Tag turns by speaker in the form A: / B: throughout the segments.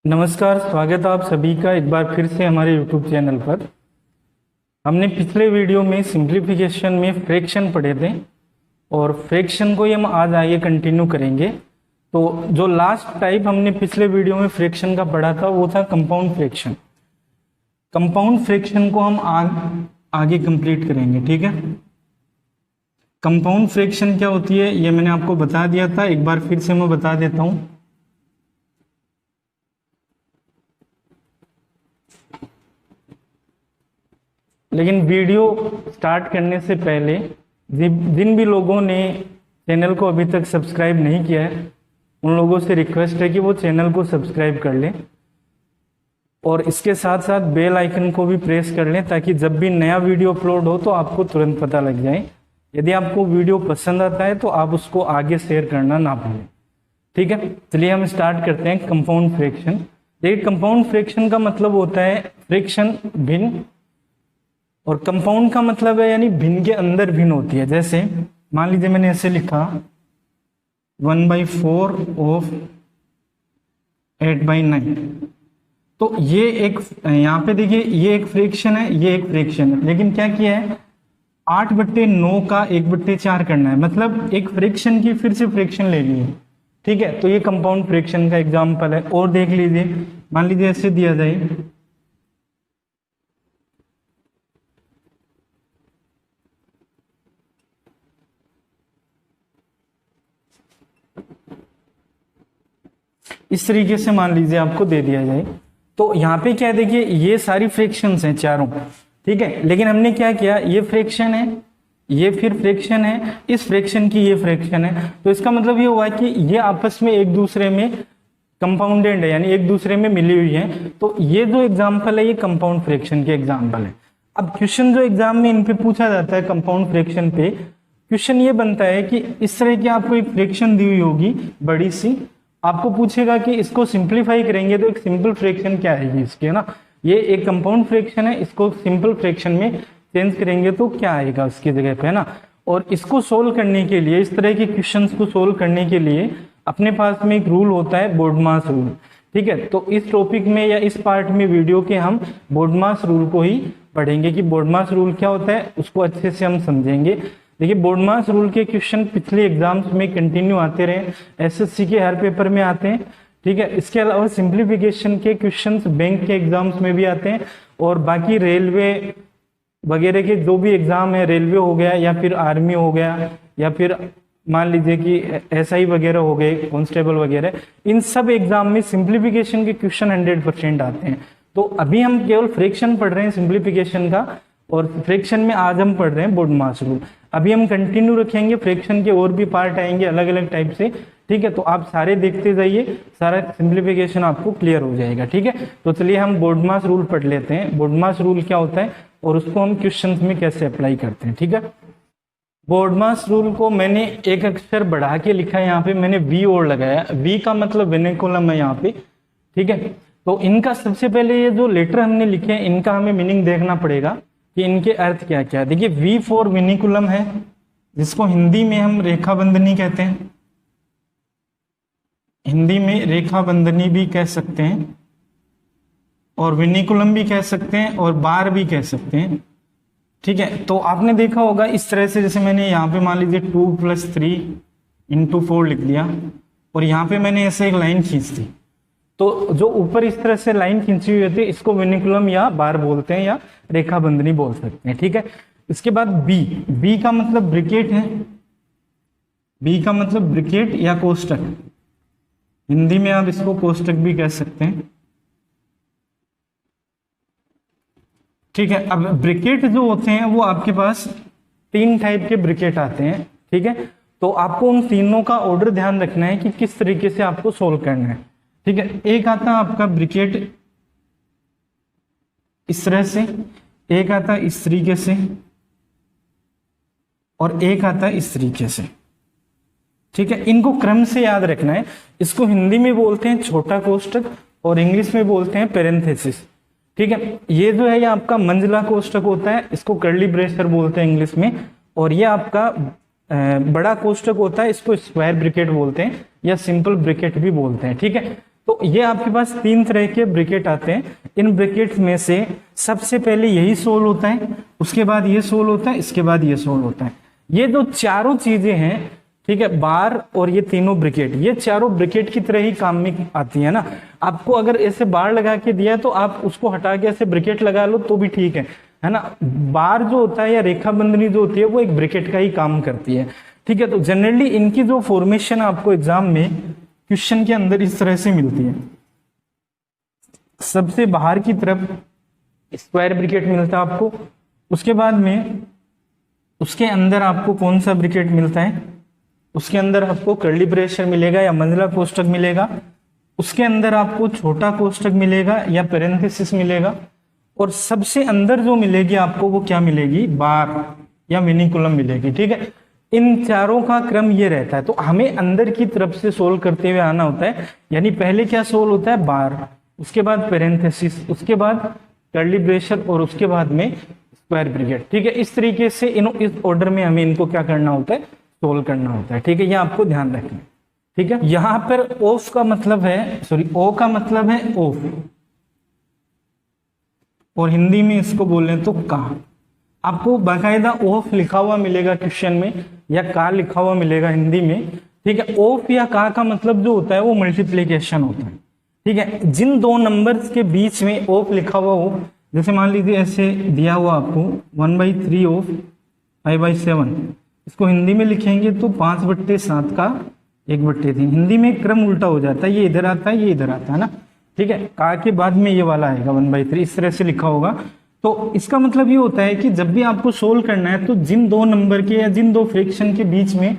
A: नमस्कार, स्वागत है आप सभी का एक बार फिर से हमारे YouTube चैनल पर। हमने पिछले वीडियो में सिंप्लीफिकेशन में फ्रैक्शन पढ़े थे और फ्रैक्शन को ही हम आज आगे कंटिन्यू करेंगे। तो जो लास्ट टाइप हमने पिछले वीडियो में फ्रैक्शन का पढ़ा था वो था कंपाउंड फ्रैक्शन। कंपाउंड फ्रैक्शन को हम आगे कंप्लीट करेंगे, ठीक है। कंपाउंड फ्रैक्शन क्या होती है ये मैंने आपको बता दिया था, एक बार फिर से मैं बता देता हूँ। लेकिन वीडियो स्टार्ट करने से पहले जिन भी लोगों ने चैनल को अभी तक सब्सक्राइब नहीं किया है उन लोगों से रिक्वेस्ट है कि वो चैनल को सब्सक्राइब कर लें और इसके साथ साथ बेल आइकन को भी प्रेस कर लें ताकि जब भी नया वीडियो अपलोड हो तो आपको तुरंत पता लग जाए। यदि आपको वीडियो पसंद आता है तो आप उसको आगे शेयर करना ना भूलें, ठीक है। चलिए हम स्टार्ट करते हैं कंपाउंड फ्रैक्शन। देखिए, कंपाउंड फ्रैक्शन का मतलब होता है फ्रैक्शन भिन्न, और कंपाउंड का मतलब है यानी भिन्न के अंदर भिन्न होती है। जैसे मान लीजिए मैंने ऐसे लिखा 1/4 ऑफ 8/9, तो ये एक, यहाँ पे देखिए ये एक फ्रैक्शन है, ये एक फ्रैक्शन है, लेकिन क्या किया है 8/9 का 1/4 करना है, मतलब एक फ्रैक्शन की फिर से फ्रैक्शन ले ली है, ठीक है। तो ये कंपाउंड फ्रैक्शन का एग्जाम्पल है। और देख लीजिए, मान लीजिए ऐसे दिया जाए इस तरीके से, मान लीजिए आपको दे दिया जाए, तो यहाँ पे क्या है देखिए ये सारी फ्रैक्शंस हैं चारों, ठीक है। लेकिन हमने क्या किया, ये फ्रैक्शन है, ये फिर फ्रैक्शन है, इस फ्रैक्शन की ये फ्रैक्शन है, तो इसका मतलब ये हुआ कि ये आपस में एक दूसरे में कंपाउंडेड है, यानी एक दूसरे में मिली हुई है। तो ये जो एग्जाम्पल है ये कंपाउंड फ्रैक्शन के एग्जाम्पल है। अब क्वेश्चन जो एग्जाम में इन पे पूछा जाता है कंपाउंड फ्रैक्शन पे, क्वेश्चन ये बनता है कि इस तरह की आपको एक फ्रैक्शन दी हुई होगी बड़ी सी, आपको पूछेगा कि इसको सिंप्लीफाई करेंगे तो एक सिंपल फ्रैक्शन क्या आएगी इसके, ना ये एक कंपाउंड फ्रैक्शन है, इसको सिंपल फ्रैक्शन में चेंज करेंगे तो क्या आएगा उसकी जगह पे, है ना। और इसको सोल्व करने के लिए, इस तरह के क्वेश्चंस को सोल्व करने के लिए अपने पास में एक रूल होता है बोर्डमास रूल, ठीक है। तो इस टॉपिक में या इस पार्ट में वीडियो के हम बोर्डमास रूल को ही पढ़ेंगे कि बोर्डमास रूल क्या होता है, उसको अच्छे से हम समझेंगे। देखिए, बोर्डमास रूल के क्वेश्चन पिछले एग्जाम्स में कंटिन्यू आते रहे, एसएससी के हर पेपर में आते हैं, ठीक है। इसके अलावा सिंप्लीफिकेशन के क्वेश्चंस बैंक के एग्जाम्स में भी आते हैं, और बाकी रेलवे वगैरह के जो भी एग्जाम है, रेलवे हो गया या फिर आर्मी हो गया या फिर मान लीजिए कि एसआई वगैरह हो गए, कांस्टेबल वगैरह, इन सब एग्जाम में सिंप्लीफिकेशन के क्वेश्चन 100% आते हैं। तो अभी हम केवल फ्रैक्शन पढ़ रहे हैं सिंप्लीफिकेशन का, और फ्रैक्शन में आज हम पढ़ रहे हैं बोर्डमास रूल। अभी हम कंटिन्यू रखेंगे, फ्रैक्शन के और भी पार्ट आएंगे अलग अलग टाइप से, ठीक है। तो आप सारे देखते जाइए, सारा सिंप्लीफिकेशन आपको क्लियर हो जाएगा, ठीक है। तो चलिए हम बोर्डमास रूल पढ़ लेते हैं, बोर्डमास रूल क्या होता है और उसको हम क्वेश्चंस में कैसे अप्लाई करते हैं, ठीक है। बोर्डमास रूल को मैंने एक अक्षर बढ़ा के लिखा है, यहाँ पे मैंने वी और लगाया, वी का मतलब विनिकुलम है यहाँ पे, ठीक है। तो इनका सबसे पहले ये जो लेटर हमने लिखे हैं इनका हमें मीनिंग देखना पड़ेगा कि इनके अर्थ क्या क्या है। देखिए, वी फॉर विनिकुलम है, जिसको हिंदी में हम रेखा बंधनी कहते हैं, हिंदी में रेखा बंधनी भी कह सकते हैं और विनिकुलम भी कह सकते हैं और बार भी कह सकते हैं, ठीक है। तो आपने देखा होगा इस तरह से, जैसे मैंने यहाँ पे मान लीजिए 2 + 3 × 4 लिख दिया और यहाँ पे मैंने ऐसे एक लाइन खींच दी, तो जो ऊपर इस तरह से लाइन खींची हुई होती है इसको विनिकुलम या बार बोलते हैं या रेखा बंधनी बोल सकते हैं, ठीक है। इसके बाद बी, बी का मतलब ब्रैकेट है, बी का मतलब ब्रैकेट या कोष्टक, हिंदी में आप इसको कोष्टक भी कह सकते हैं, ठीक है। अब ब्रैकेट जो होते हैं वो आपके पास 3 टाइप के ब्रैकेट आते हैं, ठीक है। तो आपको उन तीनों का ऑर्डर ध्यान रखना है कि किस तरीके से आपको सोल्व करना है, ठीक है। एक आता है आपका ब्रैकेट इस तरह से, एक आता है इस तरीके से और एक आता है इस तरीके से, ठीक है। इनको क्रम से याद रखना है। इसको हिंदी में बोलते हैं छोटा कोष्टक और इंग्लिश में बोलते हैं पेरेंथेसिस, ठीक है। ये जो है ये आपका मंझला कोष्टक होता है, इसको कर्ली ब्रेसर बोलते हैं इंग्लिश में, और ये आपका बड़ा कोष्टक होता है, इसको स्क्वायर ब्रैकेट बोलते हैं या सिंपल ब्रैकेट भी बोलते हैं, ठीक है। तो ये आपके पास 3 तरह के ब्रैकेट आते हैं। इन ब्रैकेट में से सबसे पहले यही सोल्व होता है, उसके बाद ये सोल्व होता है, इसके बाद ये सोल्व होता है। ये जो चारों चीजें हैं, ठीक है, बार और ये तीनों ब्रैकेट, ये चारों ब्रैकेट की तरह ही काम में आती है ना। आपको अगर ऐसे बार लगा के दिया है तो आप उसको हटा के ऐसे ब्रैकेट लगा लो तो भी ठीक है ना। बार जो होता है या रेखा बंधनी जो होती है वो एक ब्रैकेट का ही काम करती है, ठीक है। तो जनरली इनकी जो फॉर्मेशन आपको एग्जाम में क्वेश्चन के अंदर इस तरह से मिलती है। सबसे बाहर की तरफ स्क्वायर ब्रैकेट मिलता है आपको, उसके बाद में उसके अंदर आपको कौन सा ब्रैकेट मिलता है, उसके अंदर आपको कर्ली ब्रेशियर मिलेगा या मंझला कोष्ठक मिलेगा, उसके अंदर आपको छोटा कोष्ठक मिलेगा या पैरेंथेसिस मिलेगा, और सबसे अंदर जो मिलेगी आपको वो क्या मिलेगी, बार या मिनीकुलम मिलेगी, ठीक है। इन चारों का क्रम ये रहता है। तो हमें अंदर की तरफ से सोल्व करते हुए आना होता है, यानी पहले क्या सोल्व होता है, बार, उसके बाद पैरेंथेसिस, उसके बाद कर्ली ब्रेशियर और उसके बाद में स्क्वायर ब्रैकेट, ठीक है। इस तरीके से इस ऑर्डर में हमें इनको क्या करना होता है, सोल्व करना होता है, ठीक है। ये आपको ध्यान रखना है, ठीक है। यहां पर ऑफ का मतलब है, सॉरी, ओ का मतलब है ऑफ, और हिंदी में इसको बोलें तो का। आपको बाकायदा ऑफ लिखा हुआ मिलेगा क्वेश्चन में या का लिखा हुआ मिलेगा हिंदी में, ठीक है। ऑफ या का मतलब जो होता है वो मल्टीप्लीकेशन होता है, ठीक है। जिन दो नंबर्स के बीच में ऑफ लिखा हुआ हो, जैसे मान लीजिए ऐसे दिया हुआ आपको 1/3 ऑफ 5/7, इसको हिंदी में लिखेंगे तो 5/7 का 1/3। हिंदी में क्रम उल्टा हो जाता है, ये इधर आता है, ये इधर आता है ना, ठीक है। का के बाद में ये वाला आएगा 1/3, इस तरह से लिखा होगा। तो इसका मतलब ये होता है कि जब भी आपको सोल्व करना है तो जिन दो नंबर के या जिन दो फ्रैक्शन के बीच में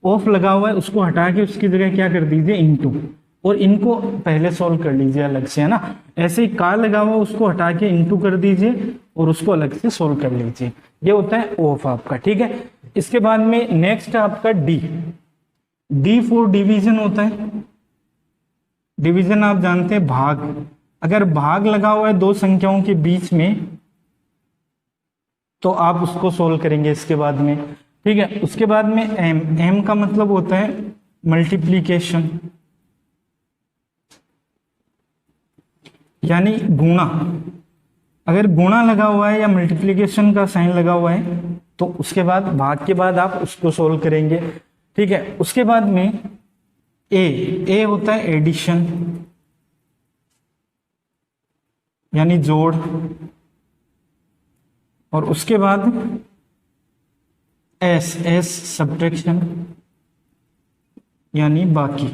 A: ऑफ लगा हुआ है उसको हटा के उसकी जगह क्या कर दीजिए, इनटू, और इनको पहले सोल्व कर लीजिए अलग से, है ना। ऐसे ही का लगा हुआ उसको हटा के इनटू कर दीजिए और उसको अलग से सोल्व कर लीजिए। ये होता है ऑफ आपका, ठीक है। इसके बाद में नेक्स्ट आपका डी फॉर डिवीजन होता है। डिवीजन आप जानते हैं, भाग। अगर भाग लगा हुआ है दो संख्याओं के बीच में तो आप उसको सोल्व करेंगे इसके बाद में, ठीक है। उसके बाद में एम का मतलब होता है मल्टीप्लीकेशन, यानी गुणा। अगर गुणा लगा हुआ है या मल्टीप्लीकेशन का साइन लगा हुआ है तो उसके बाद भाग के बाद आप उसको सोल्व करेंगे, ठीक है। उसके बाद में ए होता है एडिशन, यानी जोड़, और उसके बाद एस सब्ट्रैक्शन, यानी बाकी,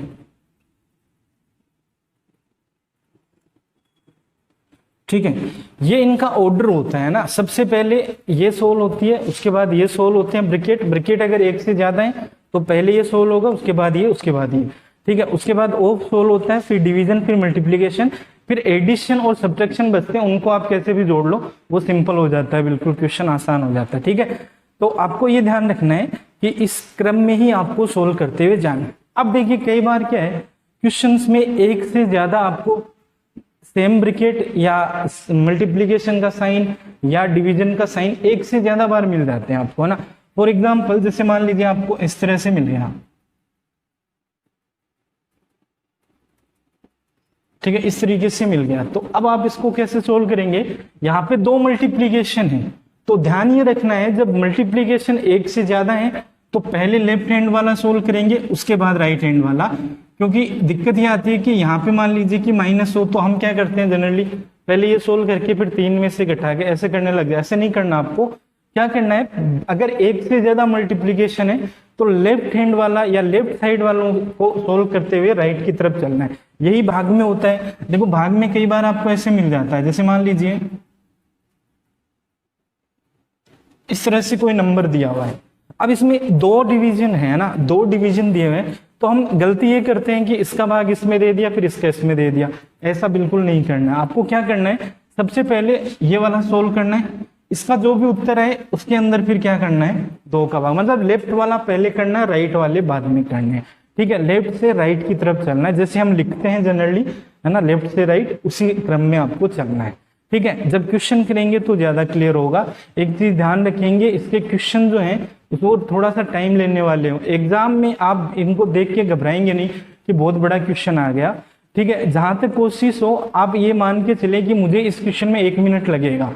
A: ठीक है। ये इनका ऑर्डर होता है ना। सबसे पहले ये सोल्व होती है, उसके बाद ये सोल्व होते हैं ब्रैकेट अगर एक से ज्यादा है तो पहले ये सोल्व होगा, उसके बाद ये, उसके बाद ये, ठीक है। उसके बाद ऑफ सोल्व होता है, फिर डिवीजन, फिर मल्टीप्लीकेशन, फिर एडिशन और सब्ट्रैक्शन बचते हैं, उनको आप कैसे भी जोड़ लो, वो सिंपल हो जाता है, बिल्कुल क्वेश्चन आसान हो जाता है, ठीक है। तो आपको ये ध्यान रखना है कि इस क्रम में ही आपको सोल्व करते हुए जाना है। अब देखिए कई बार क्या है, क्वेश्चंस में एक से ज्यादा आपको सेम ब्रैकेट या मल्टीप्लीकेशन का साइन या डिवीजन का साइन एक से ज्यादा बार मिल जाते हैं आपको, है ना। फॉर एग्जाम्पल जैसे मान लीजिए आपको इस तरह से मिल गया, ठीक है, इस तरीके से मिल गया। तो अब आप इसको कैसे सोल्व करेंगे, यहाँ पे दो मल्टीप्लीकेशन है तो ध्यान ये रखना है जब मल्टीप्लीकेशन एक से ज्यादा है तो पहले लेफ्ट हैंड वाला सोल्व करेंगे, उसके बाद राइट हैंड वाला। क्योंकि दिक्कत ये आती है कि यहाँ पे मान लीजिए कि माइनस हो तो हम क्या करते हैं जनरली, पहले ये सोल्व करके फिर 3 में से घटा के ऐसे करने लग जाए। ऐसे नहीं करना, आपको क्या करना है, अगर एक से ज्यादा मल्टीप्लीकेशन है तो लेफ्ट हैंड वाला या लेफ्ट साइड वालों को सोल्व करते हुए राइट की तरफ चलना है। यही भाग में होता है। देखो भाग में कई बार आपको ऐसे मिल जाता है, जैसे मान लीजिए इस तरह से कोई नंबर दिया हुआ है, अब इसमें दो डिवीजन है ना, दो डिवीजन दिए हुए हैं, तो हम गलती ये करते हैं कि इसका भाग इसमें दे दिया फिर इसका इसमें दे दिया। ऐसा बिल्कुल नहीं करना है। आपको क्या करना है, सबसे पहले ये वाला सोल्व करना है, इसका जो भी उत्तर है उसके अंदर फिर क्या करना है, 2 का भाग, मतलब लेफ्ट वाला पहले करना है, राइट वाले बाद में करने हैं, ठीक है। लेफ्ट से राइट की तरफ चलना है, जैसे हम लिखते हैं जनरली, है ना, लेफ्ट से राइट, उसी क्रम में आपको चलना है, ठीक है। जब क्वेश्चन करेंगे तो ज्यादा क्लियर होगा। एक चीज ध्यान रखेंगे, इसके क्वेश्चन जो हैं वो थोड़ा सा टाइम लेने वाले हो। एग्जाम में आप इनको देख के घबराएंगे नहीं कि बहुत बड़ा क्वेश्चन आ गया, ठीक है, जहां तक कोशिश हो आप ये मान के चले कि मुझे इस क्वेश्चन में 1 मिनट लगेगा।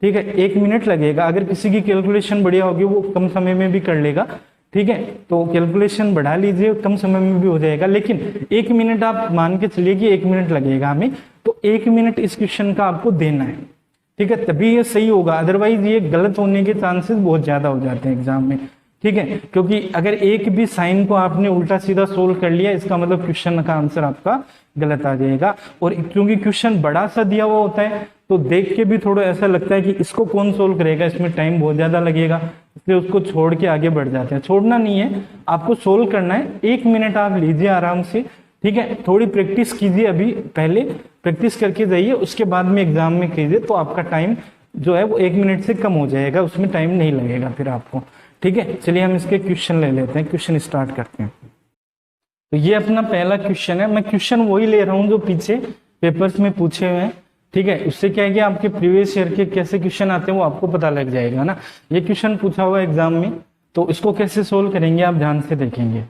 A: ठीक है, 1 मिनट लगेगा। अगर किसी की कैलकुलेशन बढ़िया होगी वो कम समय में भी कर लेगा। ठीक है, तो कैलकुलेशन बढ़ा लीजिए, कम समय में भी हो जाएगा, लेकिन 1 मिनट आप मान के चलिए कि 1 मिनट लगेगा हमें, तो 1 मिनट इस क्वेश्चन का आपको देना है। ठीक है, तभी ये सही होगा, अदरवाइज ये गलत होने के चांसेस बहुत ज्यादा हो जाते हैं एग्जाम में। ठीक है, क्योंकि अगर एक भी साइन को आपने उल्टा सीधा सोल्व कर लिया, इसका मतलब क्वेश्चन का आंसर आपका गलत आ जाएगा। और क्योंकि क्वेश्चन बड़ा सा दिया हुआ होता है तो देख के भी थोड़ा ऐसा लगता है कि इसको कौन सोल्व करेगा, इसमें टाइम बहुत ज्यादा लगेगा, इसलिए उसको छोड़ के आगे बढ़ जाते हैं। छोड़ना नहीं है, आपको सोल्व करना है। 1 मिनट आप लीजिए आराम से। ठीक है, थोड़ी प्रैक्टिस कीजिए, अभी पहले प्रैक्टिस करके जाइए, उसके बाद में एग्जाम में कीजिए, तो आपका टाइम जो है वो 1 मिनट से कम हो जाएगा, उसमें टाइम नहीं लगेगा फिर आपको। ठीक है, चलिए हम इसके क्वेश्चन ले लेते हैं, क्वेश्चन स्टार्ट करते हैं। तो ये अपना पहला क्वेश्चन है, मैं क्वेश्चन वही ले रहा हूँ जो पीछे पेपर्स में पूछे हुए हैं। ठीक है, उससे क्या है कि आपके प्रीवियस ईयर के कैसे क्वेश्चन आते हैं वो आपको पता लग जाएगा ना। ये क्वेश्चन पूछा हुआ है एग्जाम में, तो इसको कैसे सोल्व करेंगे आप ध्यान से देखेंगे।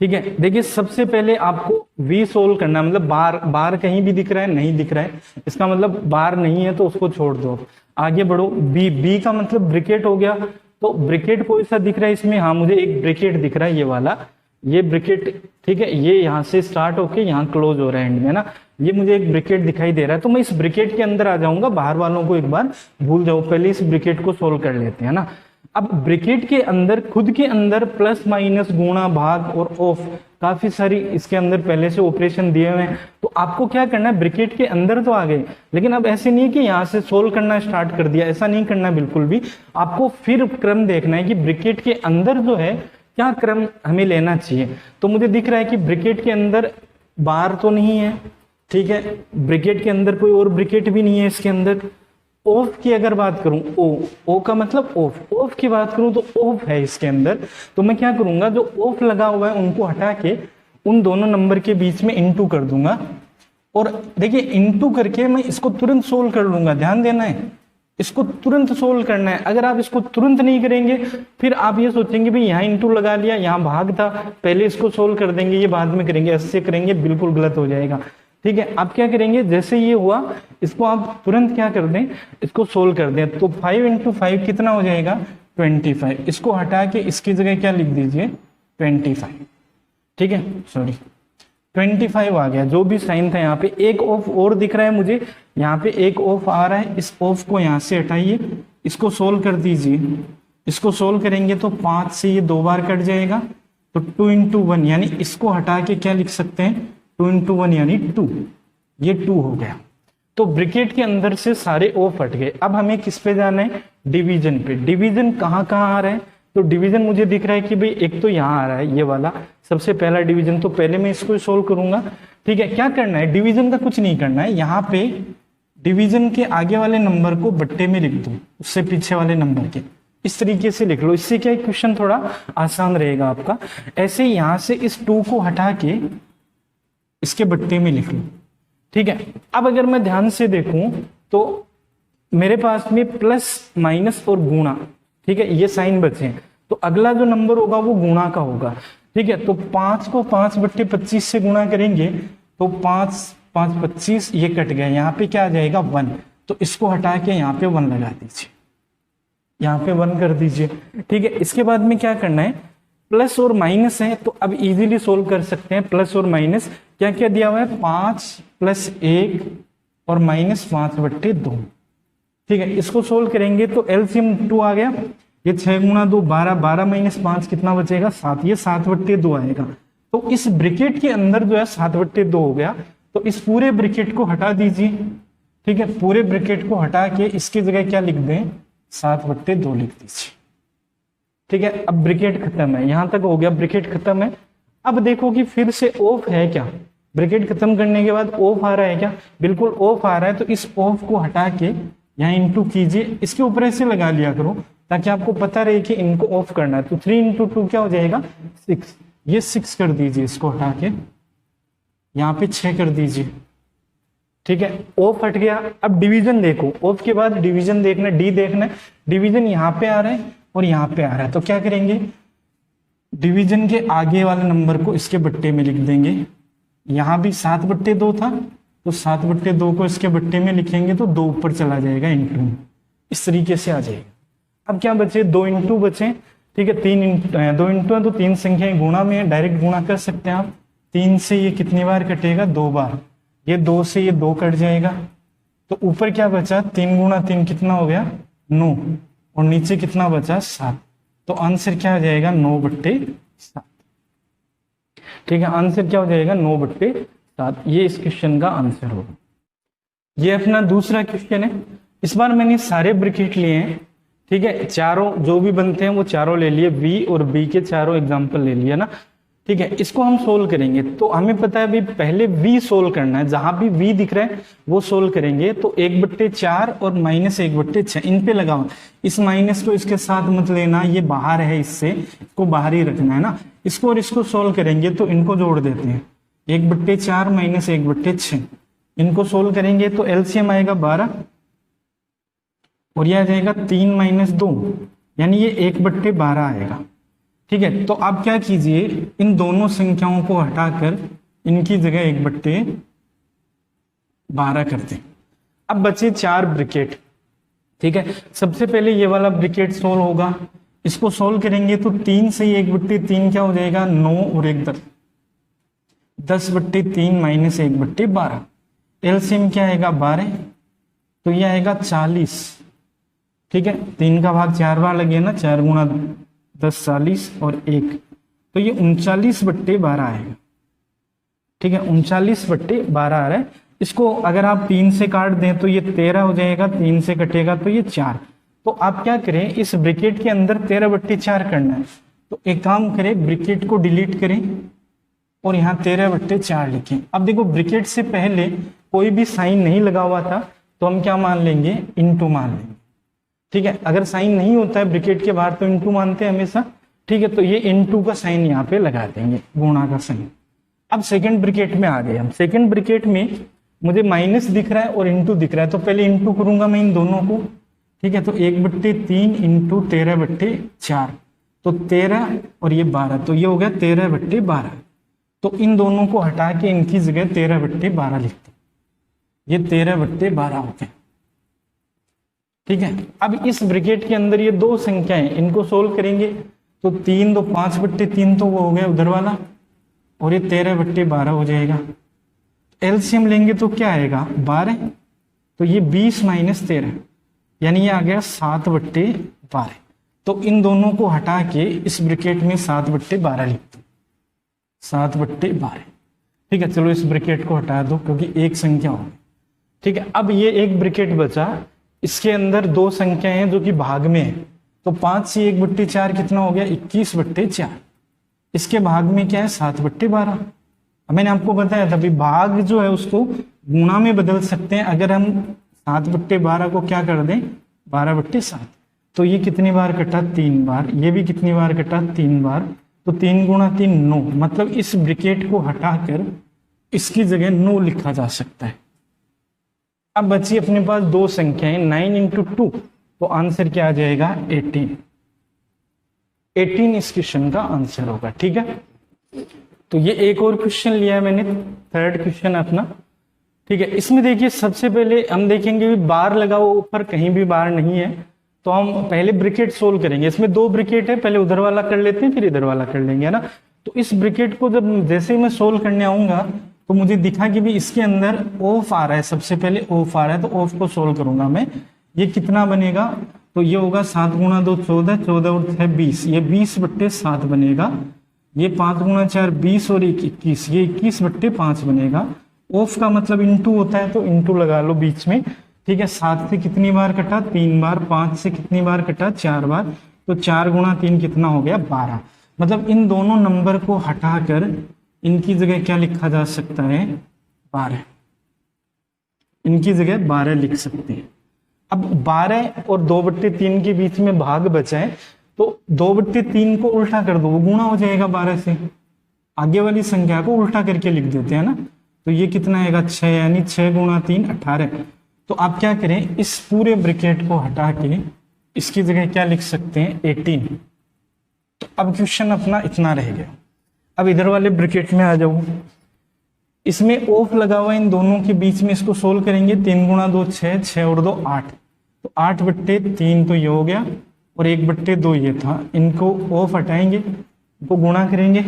A: ठीक है, देखिए सबसे पहले आपको वी सोल्व करना है, मतलब बार कहीं भी दिख रहा है, नहीं दिख रहा है, इसका मतलब बार नहीं है तो उसको छोड़ दो, आगे बढ़ो। बी का मतलब ब्रैकेट हो गया, तो ब्रैकेट कोई सा दिख रहा है इसमें, हाँ मुझे एक ब्रैकेट दिख रहा है, ये वाला, ये ब्रैकेट। ठीक है, ये यहाँ से स्टार्ट होके यहाँ क्लोज हो रहा है एंड में ना, ये मुझे एक ब्रैकेट दिखाई दे रहा है, तो मैं इस ब्रैकेट के अंदर आ जाऊंगा, बाहर वालों को एक बार भूल जाओ, पहले इस ब्रैकेट को सोल्व कर लेते हैं ना। अब ब्रैकेट के अंदर खुद के अंदर प्लस माइनस गुणा भाग और ऑफ काफी सारी इसके अंदर पहले से ऑपरेशन दिए हुए हैं, तो आपको क्या करना है, ब्रैकेट के अंदर तो आ गए, लेकिन अब ऐसे नहीं है कि यहाँ से सोल्व करना स्टार्ट कर दिया, ऐसा नहीं करना बिल्कुल भी। आपको फिर क्रम देखना है कि ब्रैकेट के अंदर जो है क्या क्रम हमें लेना चाहिए। तो मुझे दिख रहा है कि ब्रैकेट के अंदर बार तो नहीं है, ठीक है, ब्रैकेट के अंदर कोई और ब्रैकेट भी नहीं है इसके अंदर। ऑफ की अगर बात करूं, ओ का मतलब ऑफ की बात करूं तो ऑफ है इसके अंदर, तो मैं क्या करूंगा, जो ऑफ लगा हुआ है उनको हटा के उन दोनों नंबर के बीच में इनटू कर दूंगा, और देखिए इनटू करके मैं इसको तुरंत सोल्व कर लूंगा। ध्यान देना है, इसको तुरंत सोल्व करना है। अगर आप इसको तुरंत नहीं करेंगे फिर आप ये सोचेंगे भाई यहाँ इंटू लगा लिया, यहाँ भाग था, पहले इसको सोल्व कर देंगे, ये बाद में करेंगे, ऐसे करेंगे, बिल्कुल गलत हो जाएगा। ठीक है, आप क्या करेंगे, जैसे ये हुआ इसको आप तुरंत क्या कर दें, इसको सोल्व कर दें। तो 5 × 5 कितना हो जाएगा, 25। इसको हटा के इसकी जगह क्या लिख दीजिए, 25। ठीक है, सॉरी 25 आ गया, जो भी साइन था यहाँ पे। एक ऑफ और दिख रहा है मुझे, यहाँ पे एक ऑफ आ रहा है, इस ऑफ को यहाँ से हटाइए, इसको सोल्व कर दीजिए। इसको सोल्व करेंगे तो 5 से ये 2 बार कट जाएगा, तो 2 × 1 यानी इसको हटा के क्या लिख सकते हैं, 2 × 1 यानी 2, ये 2 हो गया। तो ब्रैकेट के अंदर से सारे ऑफ हट गए। अब हमें किस पे जाना है, डिवीजन पे। डिवीजन कहाँ कहाँ आ रहा है, तो डिवीजन मुझे दिख रहा है कि भाई एक तो यहाँ आ रहा है, ये वाला सबसे पहला डिवीजन, तो पहले मैं इसको सोल्व करूंगा। ठीक है, क्या करना है, डिवीजन का कुछ नहीं करना है, यहाँ पे डिवीजन के आगे वाले नंबर को बट्टे में लिख दो, उससे पीछे वाले नंबर के, इस तरीके से लिख लो। इससे क्या क्वेश्चन थोड़ा आसान रहेगा आपका। ऐसे यहाँ से इस 2 को हटा के इसके बट्टे में लिख लो। ठीक है, अब अगर मैं ध्यान से देखूं तो मेरे पास में प्लस माइनस और गुणा, ठीक है, ये साइन बचे, तो अगला जो नंबर होगा वो गुणा का होगा। ठीक है, तो 5 को 5/25 से गुणा करेंगे तो 5 5 25, ये कट गया, यहाँ पे क्या आ जाएगा 1, तो इसको हटा के यहाँ पे 1 लगा दीजिए, यहाँ पे 1 कर दीजिए। ठीक है, इसके बाद में क्या करना है, प्लस और माइनस है तो अब इजीली सोल्व कर सकते हैं। प्लस और माइनस क्या क्या दिया हुआ है, 5 + 1 और -5/2। ठीक है, इसको सोल्व करेंगे तो एलसीएम 2 आ गया, ये 6 × 2 12, 12 - 5 कितना बचेगा, 7, ये 7/2 आएगा। तो इस ब्रैकेट के अंदर जो है 7/2 हो गया, तो इस पूरे ब्रैकेट को हटा दीजिए। ठीक है, पूरे ब्रैकेट को हटा के इसकी जगह क्या लिख दें, 7/2 लिख दीजिए। ठीक है, अब ब्रैकेट खत्म है, यहां तक हो गया, ब्रैकेट खत्म है। अब देखो कि फिर से ऑफ है क्या, ब्रैकेट खत्म करने के बाद ऑफ आ रहा है क्या, बिल्कुल ऑफ आ रहा है, तो इस ऑफ को हटा के यहाँ इंटू कीजिए, इसके ऊपर ऐसे लगा लिया करो ताकि आपको पता रहे कि इनको ऑफ करना है। तो 3 × 2 क्या हो जाएगा, 6, ये 6 कर दीजिए, इसको हटा के यहाँ पे 6 कर दीजिए। ठीक है, ऑफ हट गया। अब डिवीजन देखो, ऑफ के बाद डिवीजन देखना, डी देखना, डिवीजन यहाँ पे आ रहा है और यहाँ पे आ रहा है, तो क्या करेंगे, डिवीजन के आगे वाले नंबर को इसके बट्टे में लिख देंगे, यहाँ भी 7/2 था, तो 7/2 को इसके बट्टे में लिखेंगे तो 2 ऊपर चला जाएगा इंटू में, इस तरीके से आ जाएगा। अब क्या बचे, 2 इंटू बचे, ठीक है। 2 इंटू है तो 3 संख्याएं गुणा में है, डायरेक्ट गुणा कर सकते हैं आप। 3 से ये कितनी बार कटेगा, 2 बार। ये 2 से ये 2 कट जाएगा, तो ऊपर क्या बचा, 3 गुणा 3 कितना हो गया, 9, और नीचे कितना बचा, 7। तो आंसर क्या हो जाएगा, 9/7। ठीक है, आंसर क्या हो जाएगा, 9/7। ये इस क्वेश्चन का आंसर होगा। ये अपना दूसरा क्वेश्चन है। इस बार मैंने सारे ब्रैकेट लिए हैं, ठीक है। चारों जो भी बनते हैं वो चारों ले लिए, बी और बी के चारों एग्जाम्पल ले लिए ना, ठीक है। इसको हम सोल्व करेंगे, तो हमें पता है अभी पहले v सोल्व करना है, जहां भी v दिख रहा है वो सोल्व करेंगे। तो 1/4 और -1/6 इन पे लगाओ। इस माइनस को इसके साथ मत लेना, ये बाहर है, इससे इसको बाहर ही रखना है ना। इसको और इसको सोल्व करेंगे तो इनको जोड़ देते हैं, 1/4 -1/6 इनको सोल्व करेंगे तो एलसीएम आएगा 12, और यह आ जाएगा 3 - 2, यानी ये 1/12 आएगा, ठीक है। तो आप क्या कीजिए, इन दोनों संख्याओं को हटाकर इनकी जगह 1/12 करते हैं। अब बचे 4 ब्रैकेट, ठीक है। सबसे पहले ये वाला ब्रैकेट सोल्व होगा, इसको सोल्व करेंगे तो 3 से 1/3 क्या हो जाएगा, 9 और 1 10, 10/3 - 1/12। एलसीएम क्या आएगा, 12, तो ये आएगा 40, ठीक है। 3 का भाग 4 बार लगे ना, 4 गुणा 10 40 और 1, तो ये 39/12 आएगा, ठीक है। 39/12 आ रहा है। इसको अगर आप 3 से काट दें तो ये 13 हो जाएगा, 3 से कटेगा तो ये 4। तो आप क्या करें, इस ब्रैकेट के अंदर 13/4 करना है, तो एक काम करें, ब्रैकेट को डिलीट करें और यहाँ 13/4 लिखें। अब देखो ब्रैकेट से पहले कोई भी साइन नहीं लगा हुआ था, तो हम क्या मान लेंगे, इनटू मान लेंगे, ठीक है। अगर साइन नहीं होता है ब्रैकेट के बाहर तो इनटू मानते हैं हमेशा, ठीक है। तो ये इनटू का साइन यहाँ पे लगा देंगे, गुणा का साइन। अब सेकंड ब्रैकेट में आ गए हम। सेकंड ब्रैकेट में मुझे माइनस दिख रहा है और इनटू दिख रहा है, तो पहले इनटू करूंगा मैं इन दोनों को, ठीक है। तो 1/3 इंटू 13/4, तो 13 और ये 12, तो ये हो गया 13/12। तो इन दोनों को हटा के इनकी जगह 13/12 लिखते, ये 13/12 हो गया, ठीक है। अब इस ब्रैकेट के अंदर ये 2 संख्याएं, इनको सोल्व करेंगे तो 3 2 5/3 तो वो हो गया उधर वाला, और ये 13/12 हो जाएगा। एलसीएम लेंगे तो क्या आएगा, 12, तो ये 20 - 13, यानी ये आ गया 7/12। तो इन दोनों को हटा के इस ब्रैकेट में 7/12 लिखते, 7/12, ठीक है। चलो इस ब्रैकेट को हटा दो क्योंकि एक संख्या हो गई, ठीक है। अब ये एक ब्रैकेट बचा, इसके अंदर 2 संख्याएं हैं जो कि भाग में है, तो 5 से 1/4 कितना हो गया, 21/4। इसके भाग में क्या है, 7/12। मैंने आपको बताया था, भाग जो है उसको गुणा में बदल सकते हैं। अगर हम 7/12 को क्या कर दें, 12/7, तो ये कितनी बार कटा, 3 बार। ये भी कितनी बार कटा, 3 बार। तो 3 गुणा 3 9, मतलब इस ब्रैकेट को हटाकर इसकी जगह 9 लिखा जा सकता है। अब बची अपने पास 2 संख्याएं, 9 × 2, तो आंसर क्या आ जाएगा, 18। 18 इस क्वेश्चन का आंसर होगा, ठीक है। तो ये एक और क्वेश्चन लिया है मैंने, थर्ड क्वेश्चन अपना, ठीक है। इसमें देखिए सबसे पहले हम देखेंगे बार लगा हुआ ऊपर, कहीं भी बार नहीं है, तो हम पहले ब्रैकेट सोल्व करेंगे। इसमें 2 ब्रैकेट है, पहले उधर वाला कर लेते हैं फिर इधर वाला कर लेंगे, है ना। तो इस ब्रैकेट को जब जैसे ही मैं सोल्व करने आऊंगा तो मुझे दिखा कि भी इसके अंदर ऑफ आ रहा है, सबसे पहले ऑफ आ रहा है, तो ऑफ को सोल्व करूंगा मैं। ये कितना बनेगा, तो ये होगा 7 × 2 14, 14 और 6 20, ये 20/7 बनेगा। ये 5 × 4 20 और 1 21, ये 21/5 बनेगा। ऑफ का मतलब इंटू होता है, तो इंटू लगा लो बीच में, ठीक है। 7 से कितनी बार कटा, 3 बार। 5 से कितनी बार कटा, 4 बार। तो 4 × 3 कितना हो गया, 12। मतलब इन दोनों नंबर को हटाकर इनकी जगह क्या लिखा जा सकता है, 12। इनकी जगह 12 लिख सकते हैं। अब 12 और 2/3 के बीच में भाग बचा है, तो 2/3 को उल्टा कर दो, वो गुणा हो जाएगा 12 से। आगे वाली संख्या को उल्टा करके लिख देते हैं ना, तो ये कितना आएगा, 6, यानी 6 × 3 18। तो आप क्या करें, इस पूरे ब्रैकेट को हटा के इसकी जगह क्या लिख सकते हैं, 18। तो अब क्वेश्चन अपना इतना रह गया। अब इधर वाले ब्रैकेट में आ जाओ। इसमें ऑफ लगा हुआ है इन दोनों के बीच में, इसको सोल्व करेंगे। 3 गुणा 2 6, 6 और 2 8, तो 8/3 तो ये हो गया और 1/2 ये था। इनको ऑफ हटाएंगे, इनको गुणा करेंगे,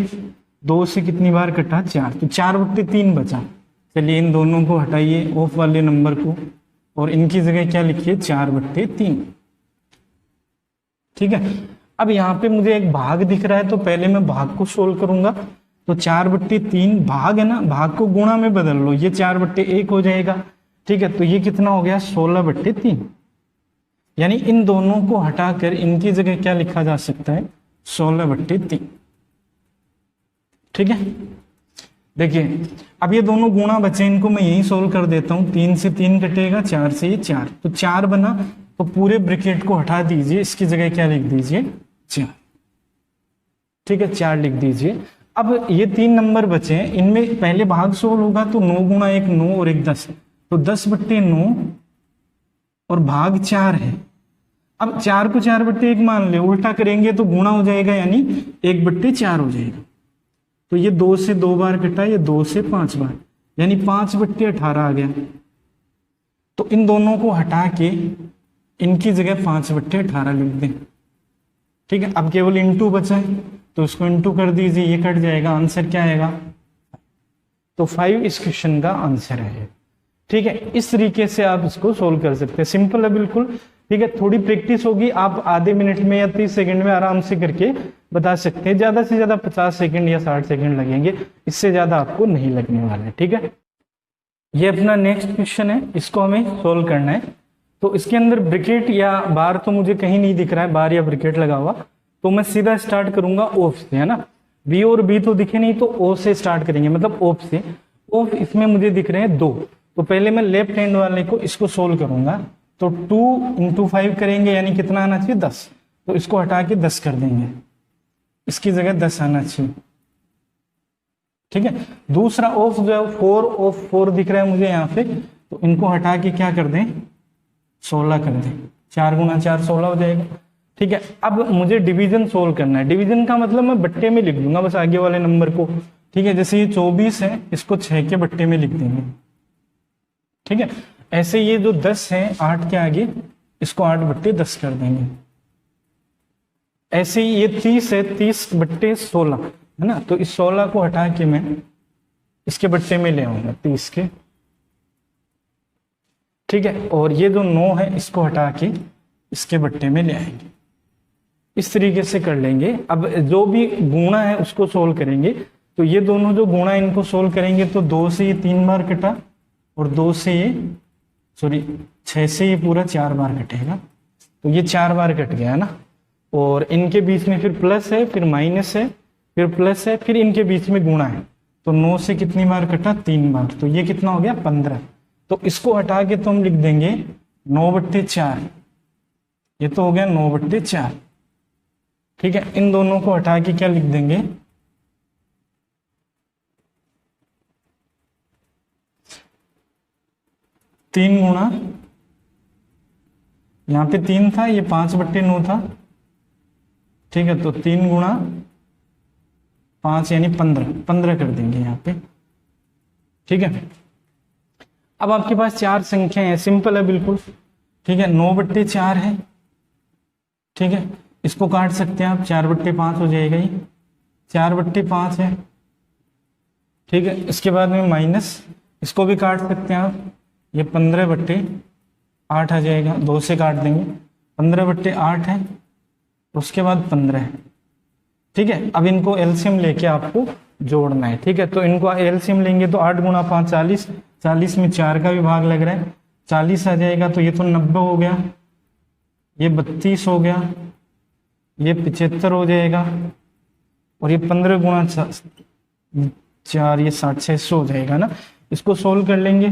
A: 2 से कितनी बार कटा 4, तो 4/3 बचा। चलिए इन दोनों को हटाइए ऑफ वाले नंबर को और इनकी जगह क्या लिखिए 4/3। ठीक है, अब यहाँ पे मुझे एक भाग दिख रहा है तो पहले मैं भाग को सोल्व करूंगा। तो 4/3 भाग है ना, भाग को गुणा में बदल लो, ये 4/1 हो जाएगा। ठीक है, तो ये कितना हो गया 16/3, यानी इन दोनों को हटाकर इनकी जगह क्या लिखा जा सकता है 16/3। ठीक है, देखिए अब ये दोनों गुणा बचे, इनको मैं यही सोल्व कर देता हूं। 3 से 3 कटेगा, 4 से ये 4, तो 4 बना। तो पूरे ब्रैकेट को हटा दीजिए, इसकी जगह क्या लिख दीजिए 4। ठीक है, 4 लिख दीजिए। अब ये 3 नंबर बचे हैं, इनमें पहले भाग सोल्व होगा तो 9 गुणा 1 9 और 1 10, तो 10/9 और भाग 4 है। अब 4 को 4/1 मान ले, उल्टा करेंगे तो गुणा हो जाएगा, यानी 1/4 हो जाएगा। तो ये 2 से 2 बार कटा, ये 2 से 5 बार, यानी 5/18 आ गया। तो इन दोनों को हटा के इनकी जगह 5/18 लिख दें। ठीक है, अब केवल इंटू बचा है तो इसको इंटू कर दीजिए, ये कट जाएगा, आंसर क्या आएगा, तो 5 इस क्वेश्चन का आंसर है। ठीक है, इस तरीके से आप इसको सोल्व कर सकते हैं, सिंपल है बिल्कुल। ठीक है, थोड़ी प्रैक्टिस होगी, आप आधे मिनट में या 30 सेकंड में आराम से करके बता सकते हैं। ज्यादा से ज्यादा 50 सेकंड या 60 सेकंड लगेंगे, इससे ज्यादा आपको नहीं लगने वाले। ठीक है, ये अपना नेक्स्ट क्वेश्चन है, इसको हमें सोल्व करना है। तो इसके अंदर ब्रैकेट या बार तो मुझे कहीं नहीं दिख रहा है, बार या ब्रैकेट लगा हुआ, तो मैं सीधा स्टार्ट करूंगा ऑफ से, है ना। बी और बी तो दिखे नहीं, तो ओ से स्टार्ट करेंगे, मतलब ऑफ से। ऑफ इसमें मुझे दिख रहे हैं 2, तो पहले मैं लेफ्ट हैंड वाले को इसको सोल्व करूंगा। तो 2 × 5 करेंगे, यानी कितना आना चाहिए 10, तो इसको हटा के 10 कर देंगे, इसकी जगह 10 आना चाहिए। ठीक है, दूसरा ऑफ जो है 4 ऑफ 4 दिख रहा है मुझे यहाँ पे, तो इनको हटा के क्या कर दें 16 कर दें, 4 गुणा 4 16 हो जाएगा। ठीक है, अब मुझे डिवीजन सोल्व करना है। डिवीजन का मतलब मैं बट्टे में लिख दूंगा बस आगे वाले नंबर को। ठीक है, जैसे ये 24 है, इसको 6 के बट्टे में लिख देंगे। ठीक है, ऐसे ये जो 10 है 8 के आगे, इसको 8/10 कर देंगे। ऐसे ही ये 30 है, 30/16 है ना, तो इस 16 को हटा के मैं इसके बट्टे में ले आऊंगा 30 के। ठीक है, और ये जो 9 है इसको हटा के इसके बट्टे में ले आएंगे, इस तरीके से कर लेंगे। अब जो भी गुणा है उसको सोल्व करेंगे, तो ये दोनों जो गुणा इनको सोल्व करेंगे, तो 2 से ये 3 बार कटा और 2 से ये 6 से ये पूरा 4 बार कटेगा, तो ये 4 बार कट गया है ना। और इनके बीच में फिर प्लस है, फिर माइनस है, फिर प्लस है, फिर इनके बीच में गुणा है, तो 9 से कितनी बार कटा 3 बार, तो ये कितना हो गया 15। तो इसको हटा के तो हम लिख देंगे 9/4, ये तो हो गया 9/4। ठीक है, इन दोनों को हटा के क्या लिख देंगे 3 गुणा, यहां पे 3 था, ये 5/9 था। ठीक है, तो 3 गुणा 5 यानी 15 कर देंगे यहाँ पे। ठीक है, अब आपके पास 4 संख्या है, सिंपल है बिल्कुल। ठीक है, 9/4 है। ठीक है, इसको काट सकते हैं आप, 4/5 हो जाएगा, ये 4/5 है। ठीक है, इसके बाद में माइनस, इसको भी काट सकते हैं आप, ये 15/8 आ जाएगा, 2 से काट देंगे, 15/8 है, उसके बाद 15 है। ठीक है, अब इनको एलसीएम लेके आपको जोड़ना है। ठीक है, तो इनको एलसीएम लेंगे तो 8 गुणा 5 40, 40 में 4 का भी भाग लग रहा है, 40 आ जाएगा, तो ये तो 90 हो गया, ये 32 हो गया, ये 75 हो जाएगा, और ये 15 गुणा 4 ये 60 600 हो जाएगा ना। इसको सोल्व कर लेंगे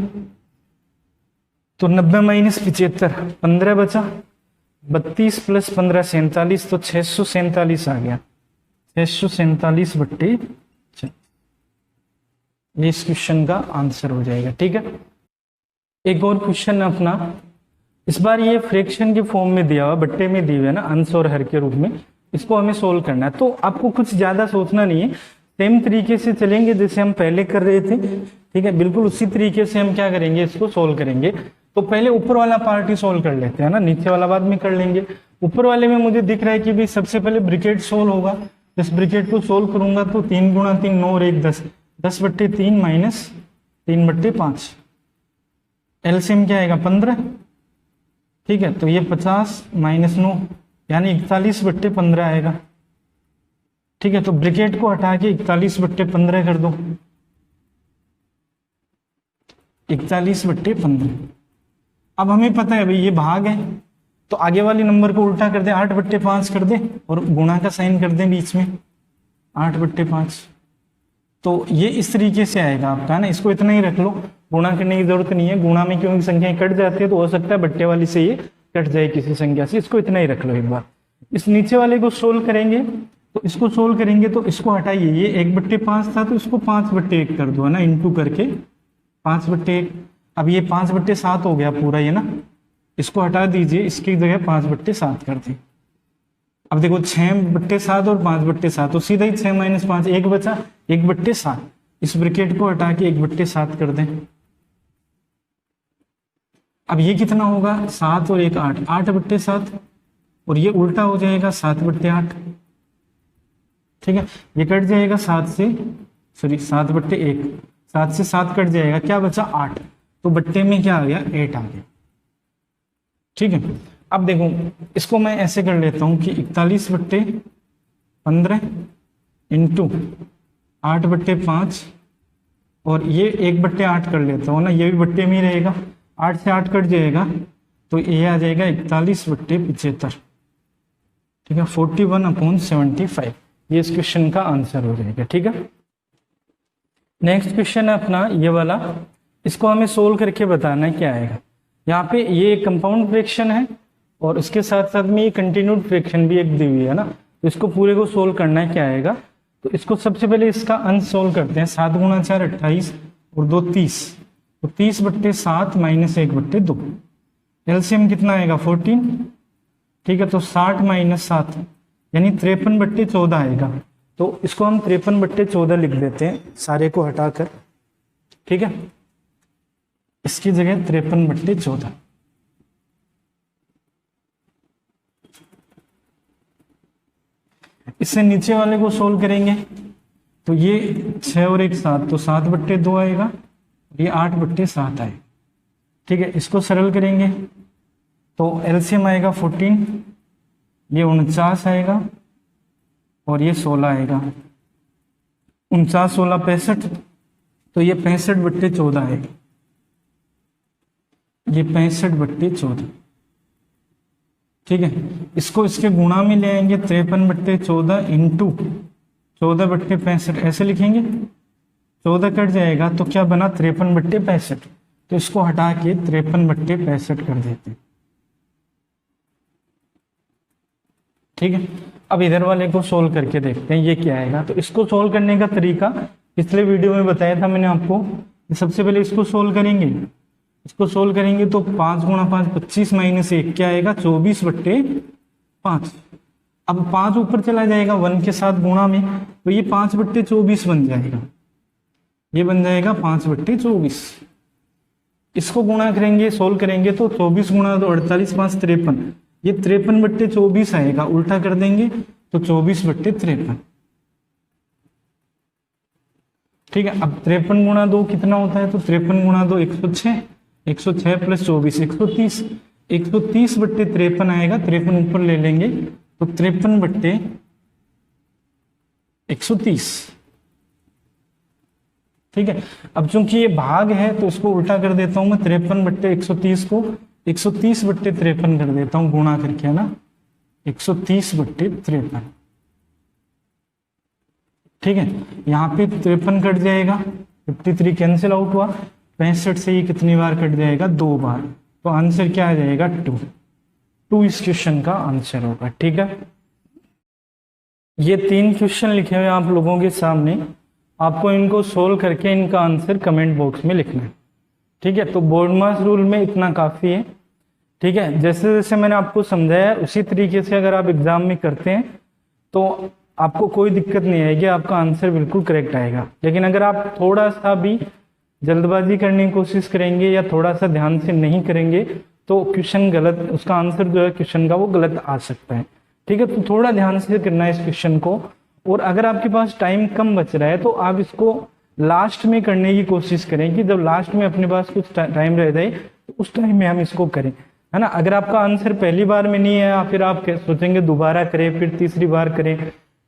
A: तो 90 माइनस 75 15 बचा, 32 प्लस 15 47, तो 647 आ गया, 647/4 ये इस क्वेश्चन का आंसर हो जाएगा। ठीक है, एक और क्वेश्चन अपना, इस बार ये फ्रैक्शन के फॉर्म में दिया हुआ, बट्टे में दिए हुए ना, अंश और हर के रूप में, इसको हमें सोल्व करना है। तो आपको कुछ ज्यादा सोचना नहीं है, सेम तरीके से चलेंगे जैसे हम पहले कर रहे थे, ठीक है, बिल्कुल उसी तरीके से हम क्या करेंगे, इसको सोल्व करेंगे। तो पहले ऊपर वाला पार्ट ही सोल्व कर लेते हैं ना, नीचे वाला बाद में कर लेंगे। ऊपर वाले में मुझे दिख रहा है कि भाई सबसे पहले ब्रिकेट सोल्व होगा, इस ब्रिकेट को सोल्व करूंगा तो 3 गुणा 3 9 और 1 10, 10/3 माइनस 3/5, एलसीएम क्या आएगा 15, ठीक है। तो ये 50 माइनस 9 यानी 41/15 आएगा, ठीक है। तो ब्रिकेट को हटा के 41/15 कर दो, 41/15। अब हमें पता है भाई ये भाग है, तो आगे वाले नंबर को उल्टा कर दे, 8/5 कर दे और गुणा का साइन कर दे बीच में, 8/5। तो ये इस तरीके से आएगा आपका ना, इसको इतना ही रख लो, गुणा करने की जरूरत नहीं है। गुणा में क्योंकि संख्याएं कट जाती है तो हो सकता है बट्टे वाली से ये कट जाए किसी संख्या से, इसको इतना ही रख लो एक बार। इस नीचे वाले को सोल्व करेंगे, तो इसको सोल्व करेंगे तो इसको हटाइए, ये 1/5 था तो इसको 5/1 कर दो, है ना, इंटू करके 5/1। अब ये 5/7 हो गया पूरा ये ना, इसको हटा दीजिए, इसकी जगह 5/7 कर दी। अब देखो 6/7 और 5/7, तो सीधा ही 6 माइनस 5 1 बचा, 1/7। इस ब्रैकेट को हटा के 1/7 कर दें। अब ये कितना होगा, 7 और 1 8, 8/7, और ये उल्टा हो जाएगा 7/8, ठीक है। ये कट जाएगा 7 से, सॉरी 7/1, 7 से 7 कट जाएगा, क्या बचा 8, तो बट्टे में क्या आ गया 8 आ गया, ठीक है। अब देखो इसको मैं ऐसे कर लेता हूं कि 41/15 इंटू 8/5, और ये 1/8 कर लेता हूँ ना, ये भी बट्टे में ही रहेगा, 8 से 8 कट जाएगा, तो ये आ जाएगा 41/75, ठीक है, 41/75। ये इस क्वेश्चन का आंसर हो जाएगा, ठीक है। नेक्स्ट क्वेश्चन है अपना ये वाला, इसको हमें सोल्व करके बताना है क्या आएगा। यहाँ पे ये कंपाउंड फ्रैक्शन है और उसके साथ साथ में ये कंटिन्यूड फ्रैक्शन भी एक दी हुई है ना, तो इसको पूरे को सोल्व करना है क्या आएगा। तो इसको सबसे पहले इसका अंश सोल्व करते हैं, 7 गुणा 4 28 और 2 30, तो 30/7 माइनस 1/2, एलसीएम कितना आएगा 14, ठीक है। तो 60 माइनस 7 यानी 53/14 आएगा, तो इसको हम 53/14 लिख देते हैं सारे को हटाकर, ठीक है, इसकी जगह 53/14। इससे नीचे वाले को सोल्व करेंगे तो ये 6 और 1 7, तो 7/2 आएगा, ये 8/7 आएगा, ठीक है। इसको सरल करेंगे तो एलसीएम आएगा 14, ये 49 आएगा और ये 16 आएगा, 49 16 65, तो ये 65/14 आएगा, ये 65/14, ठीक है। इसको इसके गुणा में ले आएंगे, 53/14 इंटू 14/65 ऐसे लिखेंगे, 14 कट जाएगा तो क्या बना 53/65, तो इसको हटा के 53/65 कर देते हैं, ठीक है। अब इधर वाले को सोल्व करके देखते हैं ये क्या आएगा। तो इसको सोल्व करने का तरीका पिछले वीडियो में बताया था मैंने आपको। सबसे पहले इसको सोल्व करेंगे, इसको सोल्व करेंगे तो 5 गुणा 5 25 माइनस 1 क्या आएगा 24/5। अब 5 ऊपर चला जाएगा 1 के साथ गुणा में, तो ये 5/24 बन जाएगा, ये बन जाएगा 5/24। इसको गुणा करेंगे सोल्व करेंगे तो 24 गुणा 2 48 5 53, ये 53/24 आएगा, उल्टा कर देंगे तो 24/53, ठीक है। अब 53 गुणा 2 कितना होता है, तो 53 गुणा 2 106, 106 प्लस 24 130, 130/53 आएगा, 53 ऊपर ले लेंगे तो 53/130, ठीक है। अब चूंकि ये भाग है तो इसको उल्टा कर देता हूं मैं, 53/130 को 130/53 कर देता हूं गुणा करके, है ना, 130/53, ठीक है। यहाँ पे 53 कट जाएगा, 53 कैंसिल आउट हुआ, 65 से ये कितनी बार कट जाएगा 2 बार, तो आंसर क्या आ जाएगा 2 इस क्वेश्चन का आंसर होगा, ठीक है। ये 3 क्वेश्चन लिखे हुए आप लोगों के सामने, आपको इनको सोल्व करके इनका आंसर कमेंट बॉक्स में लिखना है, ठीक है। तो बोर्ड मास रूल में इतना काफ़ी है, ठीक है। जैसे जैसे मैंने आपको समझाया उसी तरीके से अगर आप एग्जाम में करते हैं तो आपको कोई दिक्कत नहीं आएगी, आपका आंसर बिल्कुल करेक्ट आएगा। लेकिन अगर आप थोड़ा सा भी जल्दबाजी करने की कोशिश करेंगे या थोड़ा सा ध्यान से नहीं करेंगे तो क्वेश्चन गलत, उसका आंसर जो है क्वेश्चन का वो गलत आ सकता है। ठीक है, तो थोड़ा ध्यान से करना है इस क्वेश्चन को। और अगर आपके पास टाइम कम बच रहा है तो आप इसको लास्ट में करने की कोशिश करें कि जब लास्ट में अपने पास कुछ टाइम रह जाए तो उस टाइम में हम इसको करें, है ना। अगर आपका आंसर पहली बार में नहीं है, फिर आप सोचेंगे दोबारा करें, फिर तीसरी बार करें,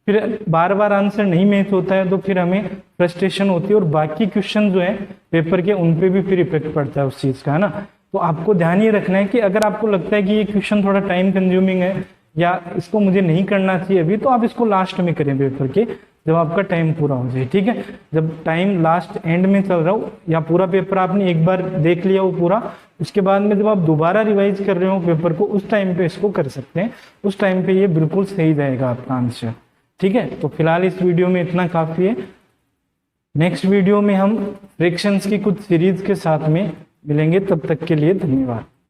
A: फिर बार बार आंसर नहीं मैच होता है तो फिर हमें फ्रस्ट्रेशन होती है और बाकी क्वेश्चन जो है पेपर के उन पे भी फिर इफेक्ट पड़ता है उस चीज़ का, है ना। तो आपको ध्यान ये रखना है कि अगर आपको लगता है कि ये क्वेश्चन थोड़ा टाइम कंज्यूमिंग है या इसको मुझे नहीं करना चाहिए अभी, तो आप इसको लास्ट में करें पेपर के, जब आपका टाइम पूरा हो जाए। ठीक है, जब टाइम लास्ट एंड में चल रहा हो या पूरा पेपर आपने एक बार देख लिया हो पूरा, उसके बाद में जब आप दोबारा रिवाइज कर रहे हो पेपर को, उस टाइम पे इसको कर सकते हैं। उस टाइम पे ये बिल्कुल सही जाएगा आपका आंसर। ठीक है, तो फिलहाल इस वीडियो में इतना काफ़ी है। नेक्स्ट वीडियो में हम फ्रैक्शंस की कुछ सीरीज के साथ में मिलेंगे, तब तक के लिए धन्यवाद।